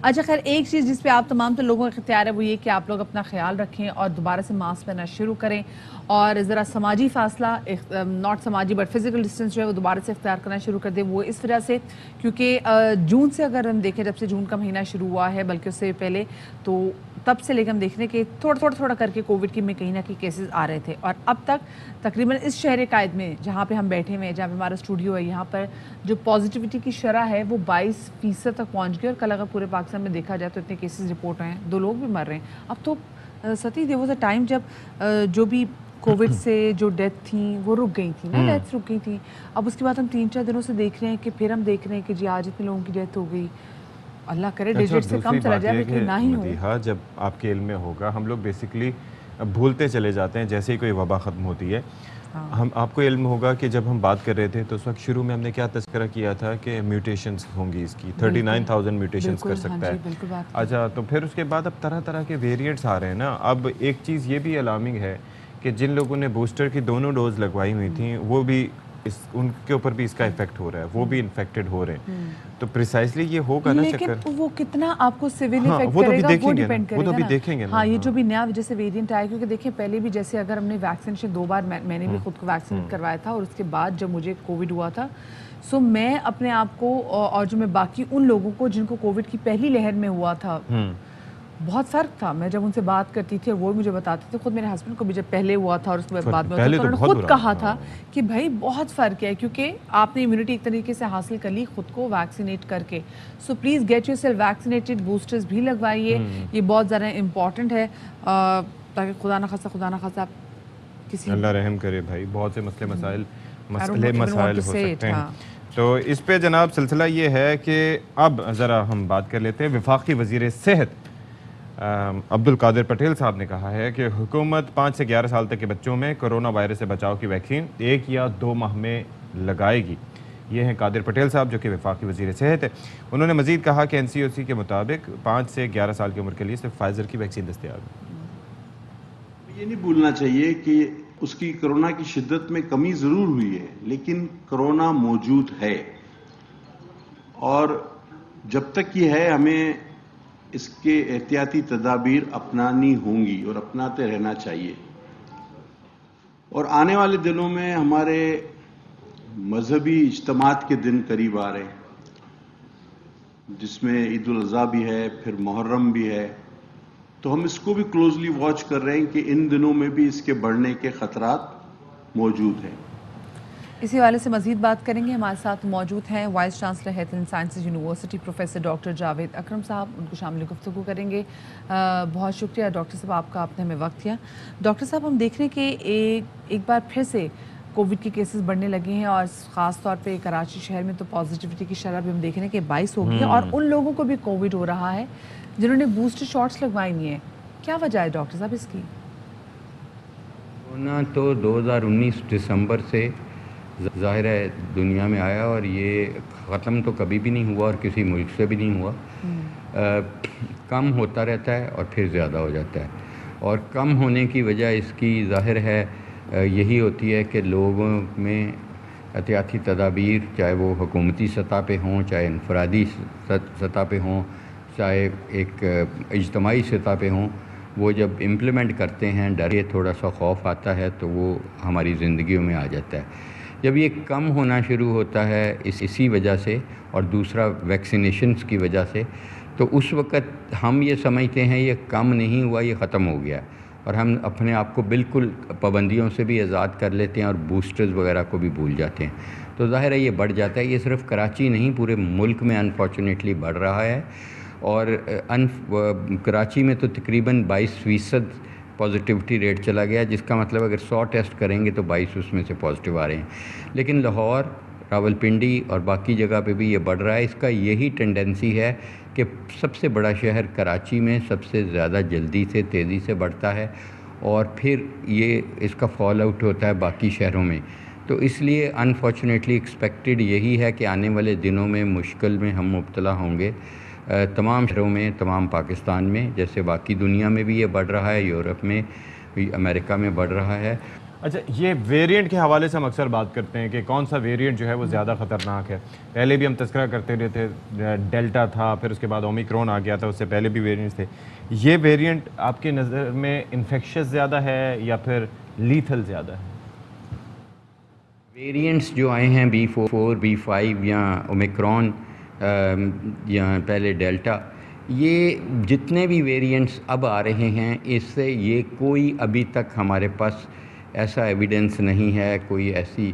اچھا خیر، ایک چیز جس پہ آپ تمام تو لوگوں کا اختیار ہے وہ یہ کہ آپ لوگ اپنا خیال رکھیں اور دوبارہ سے ماسک پہننا شروع کریں، اور ذرا سماجی فاصلہ، ناٹ سماجی بٹ فزیکل ڈسٹینس جو ہے وہ دوبارہ سے اختیار کرنا شروع کر دیں. وہ اس وجہ سے کیونکہ جون سے اگر ہم دیکھیں، جب سے جون کا مہینہ شروع ہوا ہے، بلکہ اس سے پہلے تو تب سے لے کے ہم دیکھ رہے ہیں کہ تھوڑا کر کے کووڈ کی میں کہیں نہ کہیں کیسز آ رہے تھے، اور اب تک تقریباً اس شہر قائد میں جہاں پہ ہم بیٹھے ہوئے ہیں، جہاں پہ ہمارا اسٹوڈیو ہے، یہاں پر جو پازیٹیوٹی کی شرح ہے وہ 22% تک پہنچ گئی، اور کل اگر پورے پاکستان میں دیکھا جائے تو اتنے کیسز رپورٹ ہوئے ہیں، 2 لوگ بھی مر رہے ہیں. اب تو ستی دیو واز اے ٹائم جب جو بھی کووڈ سے جو ڈیتھ تھیں وہ رک گئی تھیں نا، ڈیتھس رک گئی تھیں. اب اس کے بعد ہم 3-4 دنوں سے دیکھ رہے ہیں کہ پھر ہم دیکھ رہے ہیں کہ جی آج اتنے لوگوں کی ڈیتھ ہو گئی. اللہ کرے ڈیجٹ سے کم چلا جائے لیکن نہ ہی ہو. مدیحہ، جب آپ کے علم میں ہوگا، ہم لوگ بیسیکلی بھولتے چلے جاتے ہیں جیسے ہی کوئی وبا ختم ہوتی ہے. آپ کو علم ہوگا کہ جب ہم بات کر رہے تھے تو اس وقت شروع میں ہم نے کیا تذکرہ کیا تھا کہ میوٹیشنز ہوں گی، اس کی 39,000 میوٹیشنز کر سکتا ہے. اچھا، تو پھر اس کے بعد اب طرح کے ویریئنٹس آ رہے ہیں نا. اب ایک چیز یہ بھی الارمنگ ہے کہ جن لوگوں نے بوسٹر کی دونوں ڈوز لگوائی ہوئی تھیں وہ بھی ان کے اوپر بھی اس کا افیکٹ ہو رہا ہے، وہ بھی انفیکٹڈ ہو رہے ہیں. تو پریسائزلی یہ ہوگا نا چکر، لیکن وہ کتنا آپ کو سیویل افیکٹ کرے گا وہ ڈیپینڈ کرے گا نا. ہاں، یہ جو بھی نیا جیسے ویریئنٹ آیا، کیونکہ دیکھیں پہلے بھی جیسے اگر ہم نے ویکسینیشن 2 بار میں نے بھی خود کو ویکسینیٹ کروایا تھا، اور اس کے بعد جب مجھے کووڈ ہوا تھا، سو میں اپنے آپ کو اور جو میں باقی ان لوگوں کو جن کو کووڈ کی پہلی لہر میں ہوا تھا، بہت فرق تھا. میں جب ان سے بات کرتی تھی وہ مجھے بتاتے تھے، خود میرے ہسبینڈ کو بھی جب پہلے ہوا تھا اور اس کے بعد میں انہوں نے خود کہا تھا کہ بھائی بہت فرق ہے، کیونکہ آپ نے امیونٹی ایک طریقے سے حاصل کر لی خود کو ویکسینیٹ کر کے. So please get yourself vaccinated, boosters بھی لگوائیے، یہ بہت زیادہ امپورٹنٹ ہے تاکہ خدا نہ خاصہ کسی، اللہ رحم کرے بھائی، بہت سے مسائل ہو سکتے ہیں. تو اس پہ جناب سلسلہ یہ ہے کہ اب ذرا ہم بات کر لیتے ہیں. وفاقی وزیر صحت عبد القادر پٹیل صاحب نے کہا ہے کہ حکومت 5 سے 11 سال تک کے بچوں میں کرونا وائرس سے بچاؤ کی ویکسین 1 یا 2 ماہ میں لگائے گی. یہ ہیں قادر پٹیل صاحب جو کہ وفاقی وزیر صحت ہے. انہوں نے مزید کہا کہ NCOC کے مطابق 5 سے 11 سال کی عمر کے لیے صرف فائزر کی ویکسین دستیاب ہے. یہ نہیں بھولنا چاہیے کہ اس کی کرونا کی شدت میں کمی ضرور ہوئی ہے، لیکن کرونا موجود ہے، اور جب تک یہ ہے ہمیں اس کے احتیاطی تدابیر اپنانی ہوں گی اور اپناتے رہنا چاہیے. اور آنے والے دنوں میں ہمارے مذہبی اجتماعات کے دن قریب آ رہے ہیں، جس میں عید الاضحیٰ بھی ہے، پھر محرم بھی ہے. تو ہم اس کو بھی کلوزلی واچ کر رہے ہیں کہ ان دنوں میں بھی اس کے بڑھنے کے خطرات موجود ہیں. اسی حوالے سے مزید بات کریں گے. ہمارے ساتھ موجود ہیں vice chancellor health and sciences university professor doctor Javed Akram صاحب. ان کو شامل گفتگو کریں گے. بہت شکریہ ڈاکٹر صاحب آپ کا، آپ نے ہمیں وقت دیا. ڈاکٹر صاحب، ہم دیکھ رہے ہیں کہ ایک بار پھر سے کووڈ کے کیسز بڑھنے لگے ہیں، اور خاص طور پہ کراچی شہر میں تو پازیٹیوٹی کی شرح بھی ہم دیکھ رہے ہیں کہ 22 ہو گئی ہے، اور ان لوگوں کو بھی کووڈ ہو رہا ہے جنہوں نے بوسٹر شاٹس لگوائی ہوئی ہیں. کیا وجہ ہے ڈاکٹر صاحب اس کی؟ کورونا تو 2019 دسمبر سے ظاہر ہے دنیا میں آیا، اور یہ ختم تو کبھی بھی نہیں ہوا اور کسی ملک سے بھی نہیں ہوا. کم ہوتا رہتا ہے اور پھر زیادہ ہو جاتا ہے، اور کم ہونے کی وجہ اس کی ظاہر ہے یہی ہوتی ہے کہ لوگوں میں احتیاطی تدابیر، چاہے وہ حکومتی سطح پہ ہوں، چاہے انفرادی سطح پہ ہوں، چاہے ایک اجتماعی سطح پہ ہوں، وہ جب امپلیمنٹ کرتے ہیں، ڈر تھوڑا سا خوف آتا ہے تو وہ ہماری زندگیوں میں آ جاتا ہے. جب یہ کم ہونا شروع ہوتا ہے اسی وجہ سے، اور دوسرا ویکسینیشنز کی وجہ سے، تو اس وقت ہم یہ سمجھتے ہیں یہ کم نہیں ہوا، یہ ختم ہو گیا، اور ہم اپنے آپ کو بالکل پابندیوں سے بھی آزاد کر لیتے ہیں اور بوسٹرز وغیرہ کو بھی بھول جاتے ہیں. تو ظاہر ہے یہ بڑھ جاتا ہے. یہ صرف کراچی نہیں، پورے ملک میں انفارچونیٹلی بڑھ رہا ہے. اور کراچی میں تو تقریباً 22% پازیٹیوٹی ریٹ چلا گیا، جس کا مطلب اگر 100 ٹیسٹ کریں گے تو 22 اس میں سے پازیٹیو آ رہے ہیں. لیکن لاہور، راولپنڈی اور باقی جگہ پہ بھی یہ بڑھ رہا ہے. اس کا یہی ٹینڈنسی ہے کہ سب سے بڑا شہر کراچی میں سب سے زیادہ جلدی سے تیزی سے بڑھتا ہے، اور پھر یہ اس کا فال آؤٹ ہوتا ہے باقی شہروں میں. تو اس لیے انفارچونیٹلی ایکسپیکٹڈ یہی ہے کہ آنے والے دنوں میں مشکل میں ہم مبتلا ہوں گے تمام شہروں میں، تمام پاکستان میں، جیسے باقی دنیا میں بھی یہ بڑھ رہا ہے، یورپ میں، امریکہ میں بڑھ رہا ہے. اچھا، یہ ویریئنٹ کے حوالے سے ہم اکثر بات کرتے ہیں کہ کون سا ویریئنٹ جو ہے وہ زیادہ خطرناک ہے. پہلے بھی ہم تذکرہ کرتے رہے تھے، ڈیلٹا تھا، پھر اس کے بعد اومیکرون آ گیا تھا، اس سے پہلے بھی ویریئنٹس تھے. یہ ویریئنٹ آپ کی نظر میں انفیکشس زیادہ ہے یا پھر لیتھل زیادہ ہے؟ ویریئنٹس جو آئے ہیں B4 B5 یا اومیکرون یا پہلے ڈیلٹا، یہ جتنے بھی ویریئنٹس اب آ رہے ہیں اس سے یہ کوئی ابھی تک ہمارے پاس ایسا ایویڈنس نہیں ہے، کوئی ایسی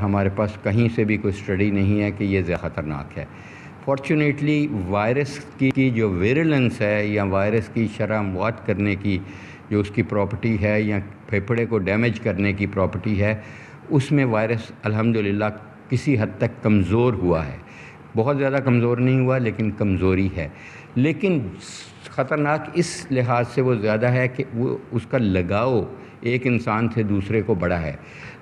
ہمارے پاس کہیں سے بھی کوئی اسٹڈی نہیں ہے کہ یہ زیادہ خطرناک ہے. فارچونیٹلی وائرس کی جو ویرولنس ہے یا وائرس کی شرح اموات کرنے کی جو اس کی پراپرٹی ہے یا پھیپھڑے کو ڈیمیج کرنے کی پراپرٹی ہے، اس میں وائرس الحمدللہ کسی حد تک کمزور ہوا ہے. بہت زیادہ کمزور نہیں ہوا لیکن کمزوری ہے. لیکن خطرناک اس لحاظ سے وہ زیادہ ہے کہ وہ اس کا لگاؤ ایک انسان سے دوسرے کو بڑا ہے.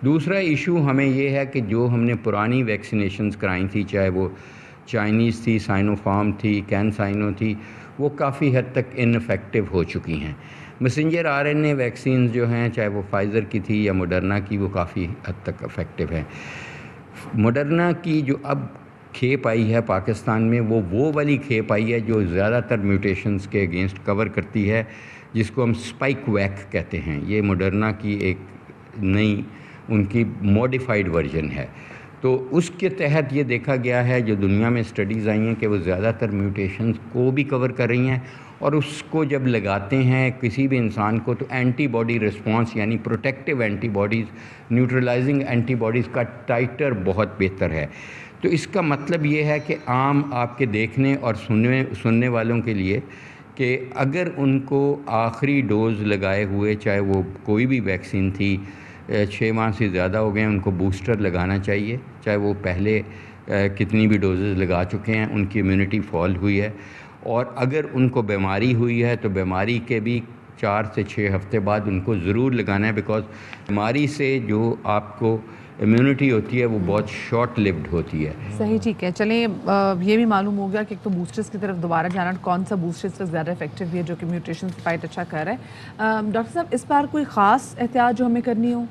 دوسرا ایشو ہمیں یہ ہے کہ جو ہم نے پرانی ویکسینیشنز کرائی تھی، چاہے وہ چائنیز تھی، سائنو فارم تھی، کین سائنو تھی، وہ کافی حد تک ان افیکٹو ہو چکی ہیں. میسنجر RNA ویکسینز جو ہیں، چاہے وہ فائزر کی تھی یا موڈرنا کی، وہ کافی حد تک افیکٹو ہیں. موڈرنا کی جو اب کھیپ آئی ہے پاکستان میں، وہ والی کھیپ آئی ہے جو زیادہ تر میوٹیشنز کے اگینسٹ کور کرتی ہے، جس کو ہم اسپائک ویک کہتے ہیں. یہ موڈرنا کی ایک نئی ان کی موڈیفائڈ ورژن ہے. تو اس کے تحت یہ دیکھا گیا ہے، جو دنیا میں اسٹڈیز آئی ہیں، کہ وہ زیادہ تر میوٹیشنز کو بھی کور کر رہی ہیں، اور اس کو جب لگاتے ہیں کسی بھی انسان کو تو اینٹی باڈی رسپانس یعنی protective antibodies, neutralising antibodies کا ٹائٹر بہت بہتر ہے. تو اس کا مطلب یہ ہے کہ عام آپ کے دیکھنے اور سننے والوں کے لیے کہ اگر ان کو آخری ڈوز لگائے ہوئے، چاہے وہ کوئی بھی ویکسین تھی، 6 ماہ سے زیادہ ہو گئے ہیں، ان کو بوسٹر لگانا چاہیے. چاہے وہ پہلے کتنی بھی ڈوزز لگا چکے ہیں، ان کی امیونٹی فال ہوئی ہے. اور اگر ان کو بیماری ہوئی ہے تو بیماری کے بھی 4 سے 6 ہفتے بعد ان کو ضرور لگانا ہے، بیکاز بیماری سے جو آپ کو امیونٹی ہوتی ہے وہ بہت شارٹ لیوڈ ہوتی ہے. صحیح، ٹھیک ہے. چلیں یہ بھی معلوم ہو گیا کہ ایک تو بوسٹرز کی طرف دوبارہ جانا، کون سا بوسٹر سے زیادہ افیکٹو ہے جو کہ میوٹیشن سے فائٹ اچھا کر رہا ہے. ڈاکٹر صاحب، اس بار کوئی خاص احتیاط جو ہمیں کرنی ہو؟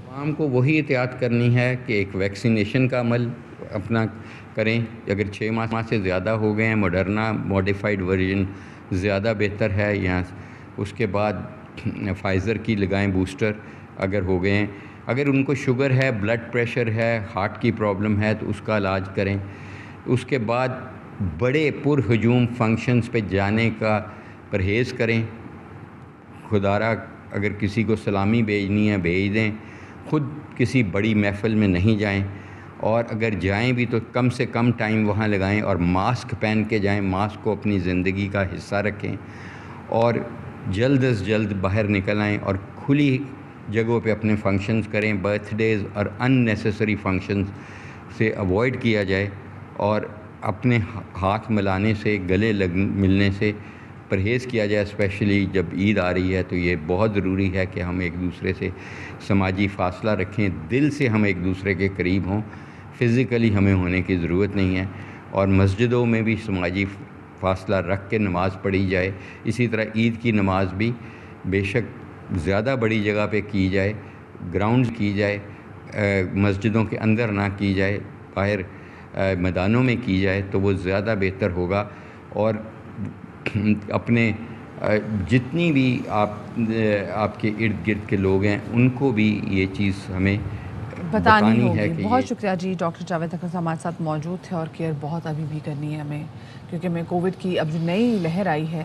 عوام کو وہی احتیاط کرنی ہے کہ ایک ویکسینیشن کا عمل اپنا کریں. اگر 6 ماہ سے زیادہ ہو گئے ہیں، موڈرنا موڈیفائڈ ورژن زیادہ بہتر ہے، یا اس کے بعد فائزر کی لگائیں بوسٹر اگر ہو گئے ہیں. اگر ان کو شوگر ہے، بلڈ پریشر ہے، ہارٹ کی پرابلم ہے تو اس کا علاج کریں. اس کے بعد بڑے پرہجوم فنکشنز پہ جانے کا پرہیز کریں. خدارہ اگر کسی کو سلامی بھیجنی ہے بھیج دیں، خود کسی بڑی محفل میں نہیں جائیں، اور اگر جائیں بھی تو کم سے کم ٹائم وہاں لگائیں اور ماسک پہن کے جائیں. ماسک کو اپنی زندگی کا حصہ رکھیں اور جلد از جلد باہر نکل آئیں اور کھلی جگہوں پہ اپنے فنکشنز کریں. برتھ ڈیز اور ان نیسیسری فنکشنز سے اوائڈ کیا جائے، اور اپنے ہاتھ ملانے سے، گلے ملنے سے پرہیز کیا جائے. اسپیشلی جب عید آ رہی ہے تو یہ بہت ضروری ہے کہ ہم ایک دوسرے سے سماجی فاصلہ رکھیں. دل سے ہم ایک دوسرے کے قریب ہوں، فزیکلی ہمیں ہونے کی ضرورت نہیں ہے. اور مسجدوں میں بھی سماجی فاصلہ رکھ کے نماز پڑھی جائے. اسی طرح عید کی نماز بھی بے شک زیادہ بڑی جگہ پہ کی جائے، گراؤنڈز کی جائے، مسجدوں کے اندر نہ کی جائے، باہر میدانوں میں کی جائے تو وہ زیادہ بہتر ہوگا. اور اپنے جتنی بھی آپ کے ارد گرد کے لوگ ہیں ان کو بھی یہ چیز ہمیں بتانی ہے. کہ بہت شکریہ جی. ڈاکٹر جاوید اختر ہمارے ساتھ موجود تھے، اور کیئر بہت ابھی بھی کرنی ہے ہمیں، کیونکہ ہمیں کووڈ کی اب جو نئی لہر آئی ہے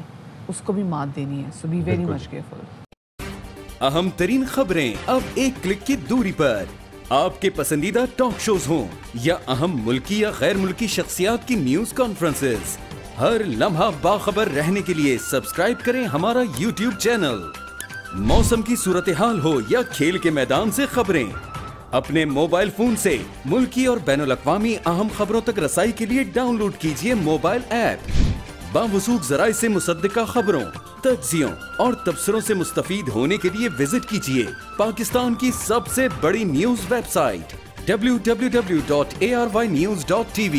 اس کو بھی مات دینی ہے. سو بی ویری مچ کیئرفل. اہم ترین خبریں اب ایک کلک کی دوری پر. آپ کے پسندیدہ ٹاک شوز ہوں یا اہم ملکی یا غیر ملکی شخصیات کی نیوز کانفرنسز، ہر لمحہ باخبر رہنے کے لیے سبسکرائب کریں ہمارا YouTube چینل. موسم کی صورتحال ہو یا کھیل کے میدان سے خبریں، اپنے موبائل فون سے ملکی اور بین الاقوامی اہم خبروں تک رسائی کے لیے ڈاؤن لوڈ کیجیے موبائل ایپ. باوثوق ذرائع سے مصدقہ خبروں، تجزیوں اور تبصروں سے مستفید ہونے کے لیے وزٹ کیجیے پاکستان کی سب سے بڑی نیوز ویب سائٹ www.arYnews.tv.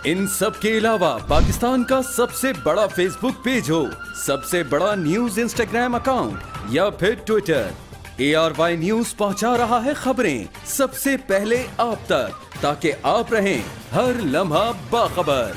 ان سب کے علاوہ پاکستان کا سب سے بڑا فیس بک پیج ہو، سب سے بڑا نیوز انسٹاگرام اکاؤنٹ یا پھر ٹویٹر، ARY نیوز پہنچا رہا ہے خبریں سب سے پہلے آپ تک، تاکہ آپ رہیں ہر لمحہ باخبر۔